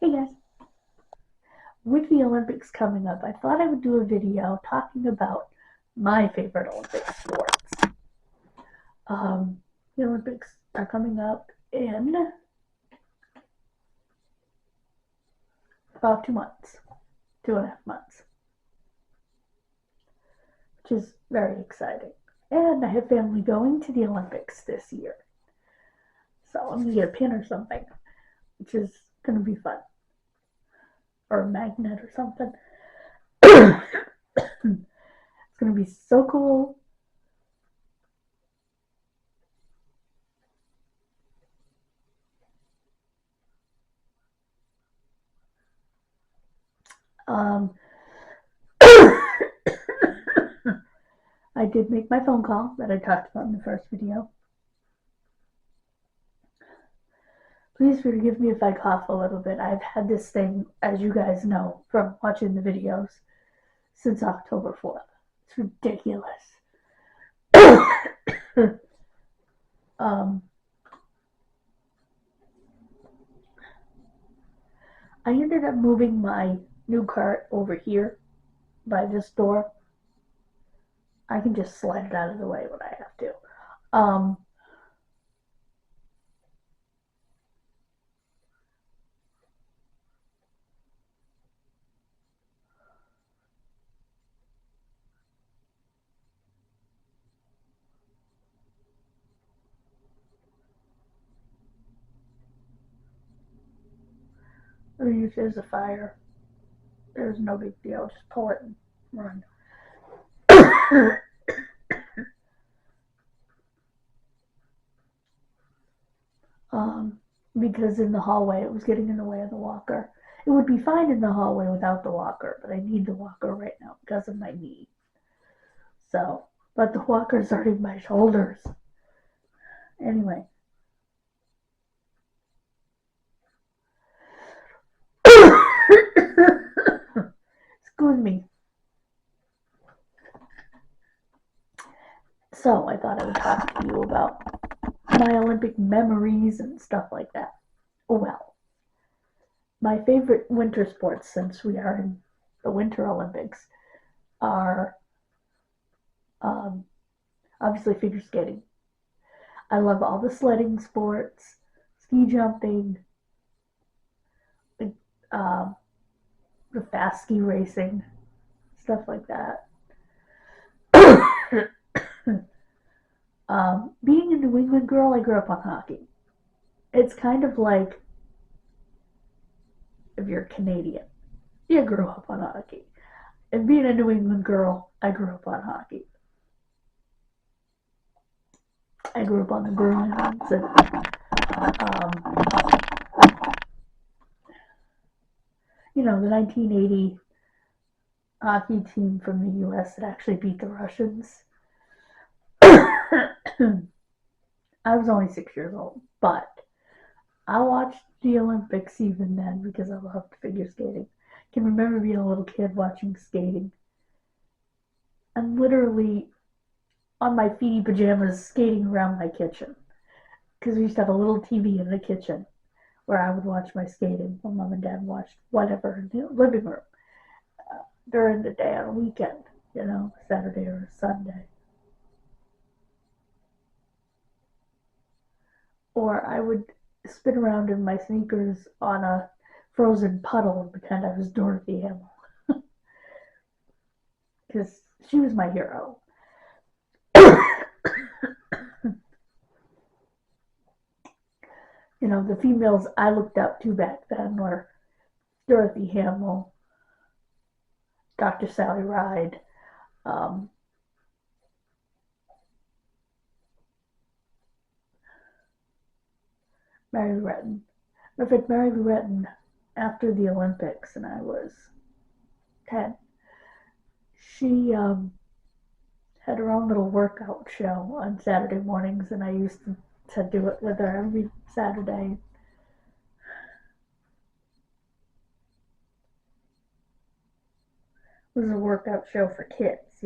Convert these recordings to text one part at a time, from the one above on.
Hey guys, with the Olympics coming up, I thought I would do a video talking about my favorite Olympic sports. Um, the Olympics are coming up in about 2 months, 2.5 months, which is very exciting. And I have family going to the Olympics this year, so I'm gonna get a pin or something, which is gonna be fun, or a magnet or something. It's gonna be so cool. Um, I did make my phone call that I talked about in the first video. Please forgive me if I cough a little bit. I've had this thing, as you guys know from watching the videos, since October 4th. It's ridiculous. um, I ended up moving my new cart over here by this door. I can just slide it out of the way when I have to. Um, I mean, if there's a fire, there's no big deal. Just pull it and run. um, because in the hallway it was getting in the way of the walker. It would be fine in the hallway without the walker, but I need the walker right now because of my knee. So, but the walker's already in my shoulders. Anyway. Excuse me. So, I thought I would talk to you about my Olympic memories and stuff like that. Well, my favorite winter sports, since we are in the Winter Olympics, are um, obviously figure skating. I love all the sledding sports, ski jumping, um, the fast ski racing, stuff like that. Being a New England girl, I grew up on hockey. It's kind of like if you're Canadian, you grew up on hockey. And being a New England girl, I grew up on hockey. I grew up on the Bruins and the 1980 hockey team from the U.S. that actually beat the Russians. I was only 6 years old, but I watched the Olympics even then because I loved figure skating. I can remember being a little kid watching skating. I'm literally on my feety pajamas skating around my kitchen because we used to have a little TV in the kitchen where I would watch my skating while mom and dad watched whatever in the living room during the day on a weekend, Saturday or Sunday. Or I would spin around in my sneakers on a frozen puddle and pretend I was Dorothy Hamill because she was my hero. The females I looked up to back then were Dorothy Hamill, Dr. Sally Ride, um, Mary Retton. In fact, Mary Retton, after the Olympics, and I was 10, she had her own little workout show on Saturday mornings, and I used to do it with her every Saturday. It was a workout show for kids,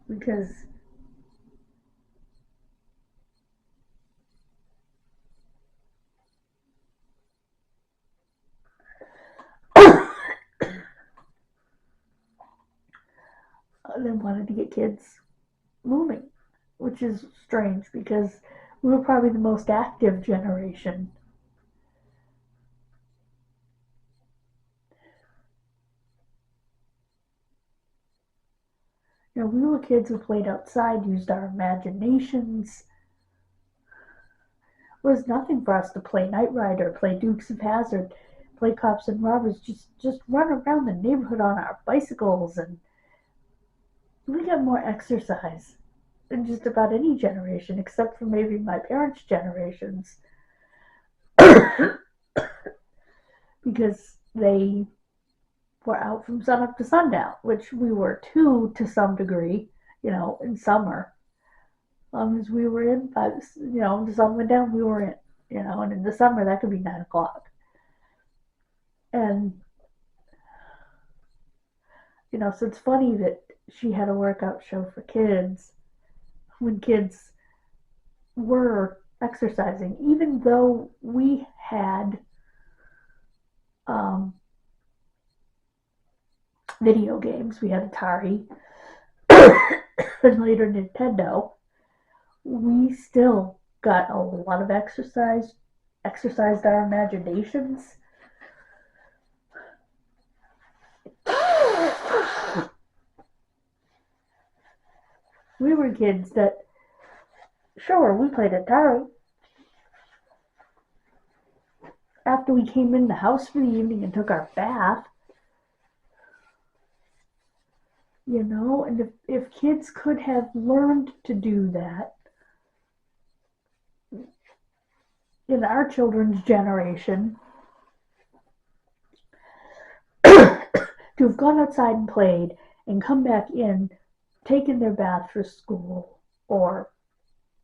because they wanted to get kids moving, which is strange because we were probably the most active generation. We were kids who played outside, used our imaginations. It was nothing for us to play Knight Rider, play Dukes of Hazzard, play Cops and Robbers, just run around the neighborhood on our bicycles, and we got more exercise than just about any generation, except for maybe my parents' generations, because they were out from sunup to sundown, which we were too, to some degree, in summer. As long as we were in, the sun went down, we were in, and in the summer that could be 9 o'clock. And, so it's funny that she had a workout show for kids when kids were exercising, even though we had video games. We had Atari and later Nintendo. We still got a lot of exercised our imaginations. We were kids that, sure, we played Atari. After we came in the house for the evening and took our bath, and if kids could have learned to do that in our children's generation, to have gone outside and played and come back in, taken their bath for school, or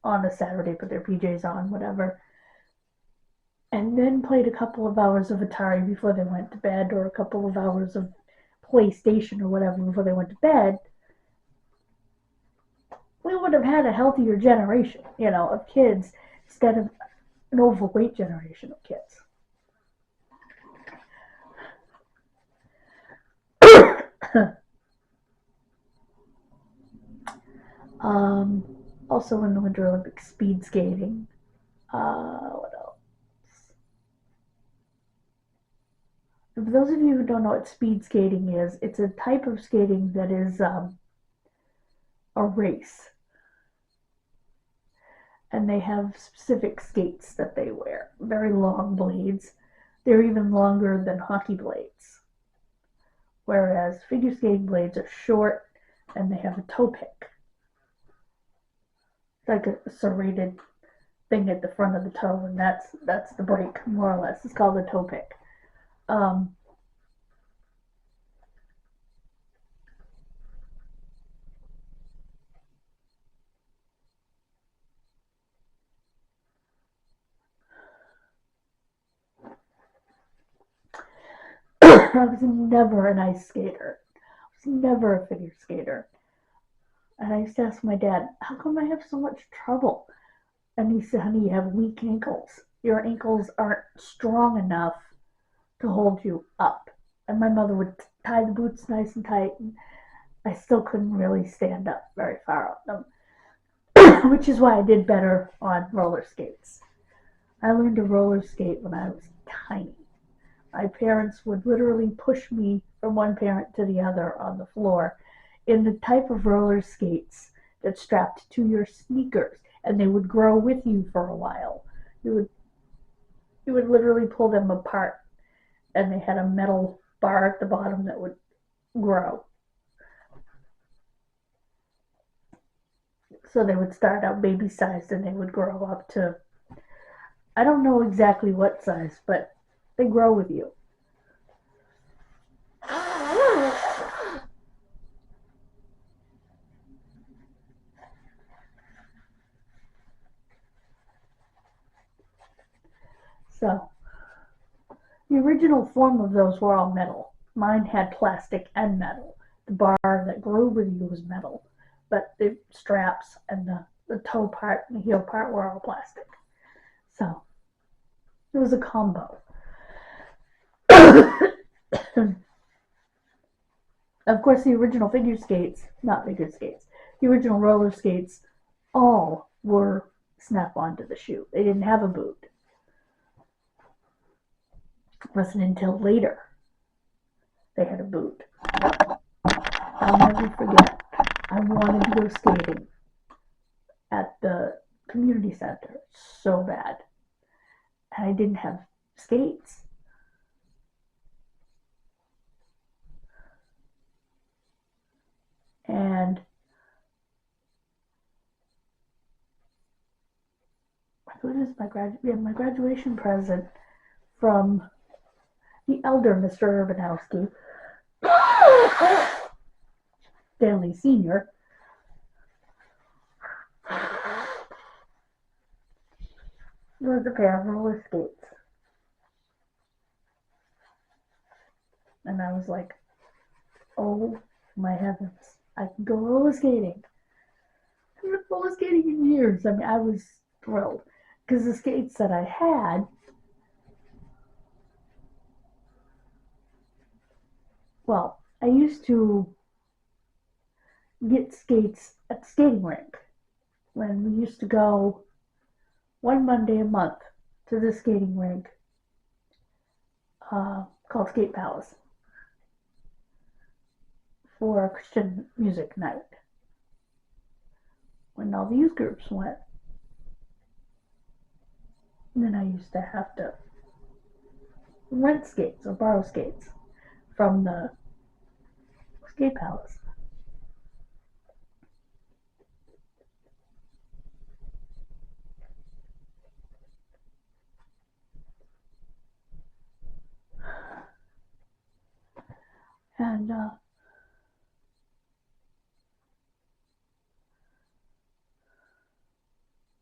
on a Saturday, put their PJs on, whatever, and then played a couple of hours of Atari before they went to bed, or a couple of hours of PlayStation or whatever before they went to bed, we would have had a healthier generation, of kids, instead of an overweight generation of kids. Also in the Winter Olympics, speed skating. What else? For those of you who don't know what speed skating is, it's a type of skating that is a race. And they have specific skates that they wear. Very long blades. They're even longer than hockey blades. Whereas figure skating blades are short and they have a toe pick. It's like a serrated thing at the front of the toe, and that's the break, more or less. It's called a toe pick. I was never an ice skater. I was never a figure skater. And I used to ask my dad, how come I have so much trouble? And he said, honey, you have weak ankles. Your ankles aren't strong enough to hold you up. And my mother would tie the boots nice and tight, and I still couldn't really stand up very far on them, which is why I did better on roller skates. I learned to roller skate when I was tiny. My parents would literally push me from one parent to the other on the floor in the type of roller skates that strapped to your sneakers, and they would grow with you for a while. You would literally pull them apart, and they had a metal bar at the bottom that would grow. So they would start out baby sized and they would grow up to, I don't know exactly what size, but they grow with you. So, the original form of those were all metal. Mine had plastic and metal. The bar that grew with you was metal, but the straps and the toe part and the heel part were all plastic. So, it was a combo. Of course, the original the original roller skates all were snap onto the shoe. They didn't have a boot. It wasn't until later they had a boot. I'll never forget. I wanted to go skating at the community center so bad. And I didn't have skates. And what is my graduation present from the elder Mr. Urbanowski, Stanley Sr. It was a pair of roller skates. And I was like, oh my heavens, I can go roller skating. I haven't roller skating in years. I mean, I was thrilled because the skates that I had, well, I used to get skates at the skating rink when we used to go one Monday a month to the skating rink called Skate Palace for a Christian music night when all the youth groups went. And then I used to have to rent skates or borrow skates from the Skate Palace. And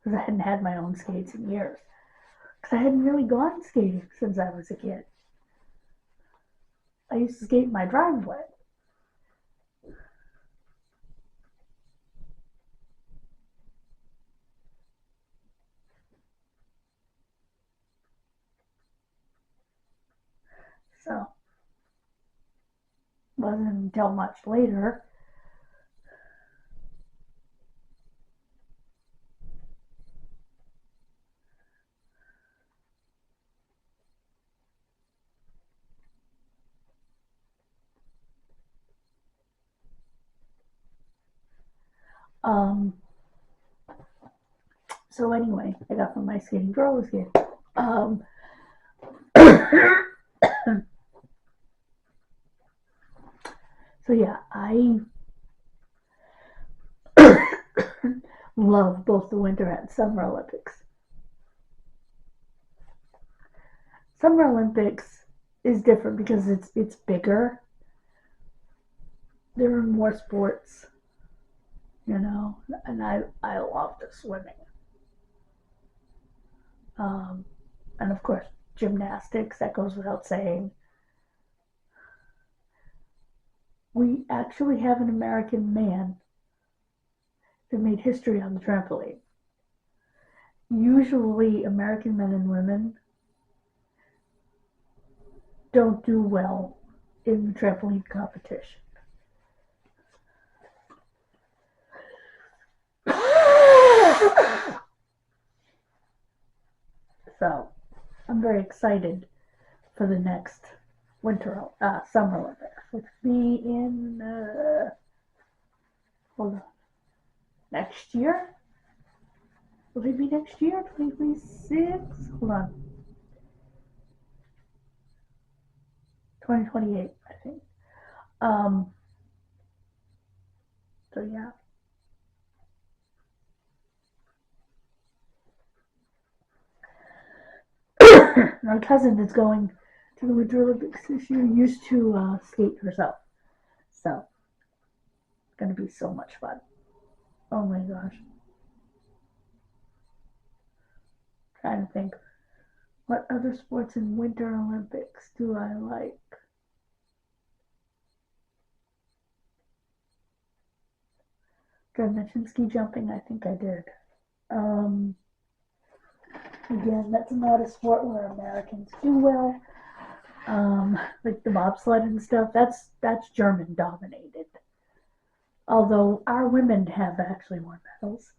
because I hadn't had my own skates in years. Because I hadn't really gone skating since I was a kid. I used to skate in my driveway. So, wasn't until much later so anyway, I got from my skating to roller skating. So yeah, I love both the Winter and Summer Olympics. Summer Olympics is different because it's bigger. There are more sports, you know, and I love the swimming. And of course, gymnastics, that goes without saying. We actually have an American man that made history on the trampoline. Usually, American men and women don't do well in the trampoline competition. So, I'm very excited for the next Summer Olympics, which will be in, hold on, next year? Will it be next year, 2026? Hold on. 2028, I think. So yeah. My cousin is going to the Winter Olympics this year. Used to skate herself, so it's gonna be so much fun. Oh my gosh! Trying to think, what other sports in Winter Olympics do I like? Did I mention ski jumping? I think I did. Again, that's not a sport where Americans do well. like the bobsled and stuff. That's German dominated. Although our women have actually won medals.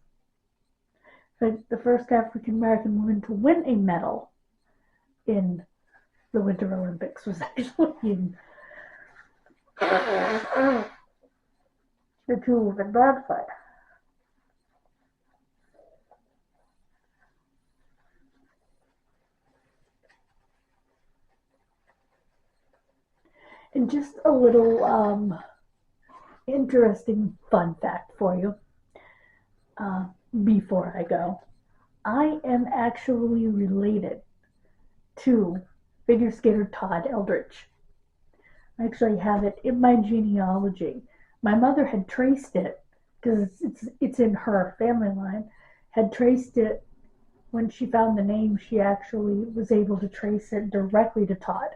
But the first African American woman to win a medal in the Winter Olympics was actually in the 2-woman bobsled. And just a little interesting fun fact for you before I go. I am actually related to figure skater Todd Eldridge. I actually have it in my genealogy. My mother had traced it because it's in her family line. Had traced it when she found the name. She actually was able to trace it directly to Todd.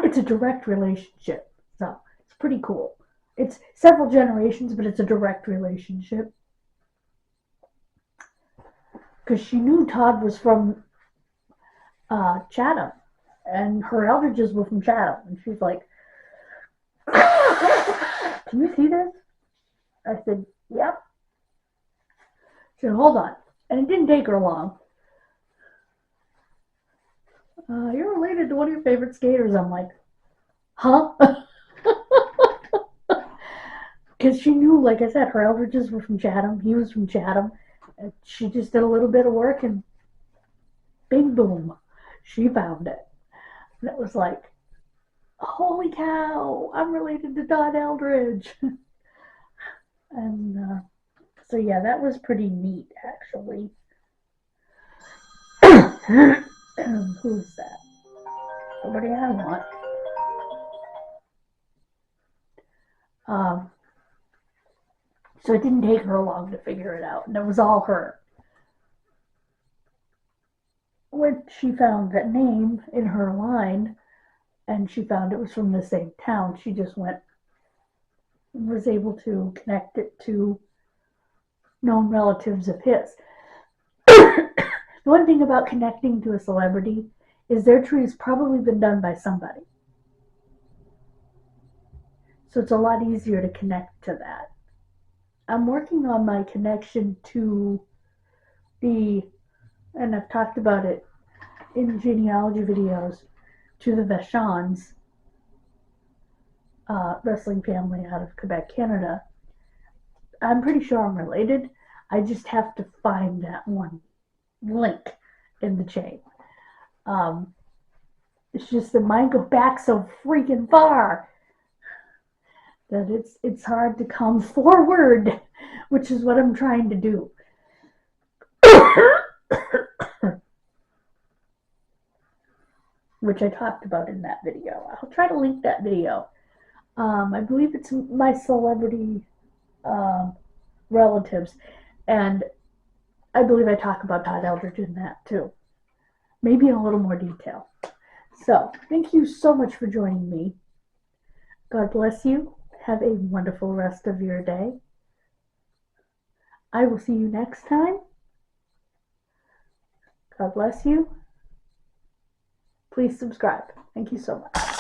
It's a direct relationship, so it's pretty cool. It's several generations, but it's a direct relationship. Because she knew Todd was from Chatham, and her Eldridges were from Chatham, and she's like, "Can you see this?" I said, "Yep." She said, "Hold on," and it didn't take her long. You're related to one of your favorite skaters. I'm like, huh? Because she knew, like I said, her Eldridges were from Chatham. He was from Chatham. And she just did a little bit of work, and bing boom, she found it. And it was like, holy cow, I'm related to Todd Eldridge. And so, yeah, that was pretty neat, actually. Who's that? Somebody I want. So it didn't take her long to figure it out, and it was all her. When she found that name in her line, and she found it was from the same town, she just was able to connect it to known relatives of his. The one thing about connecting to a celebrity is their tree has probably been done by somebody. So it's a lot easier to connect to that. I'm working on my connection to and I've talked about it in genealogy videos, to the Vachons wrestling family out of Quebec, Canada. I'm pretty sure I'm related. I just have to find that one link in the chain. It's just that mine go back so freaking far that it's hard to come forward, which is what I'm trying to do. Which I talked about in that video. I'll try to link that video. I believe it's my celebrity relatives, and I believe I talk about Todd Eldridge in that too, maybe in a little more detail. So thank you so much for joining me. God bless you. Have a wonderful rest of your day. I will see you next time. God bless you. Please subscribe. Thank you so much.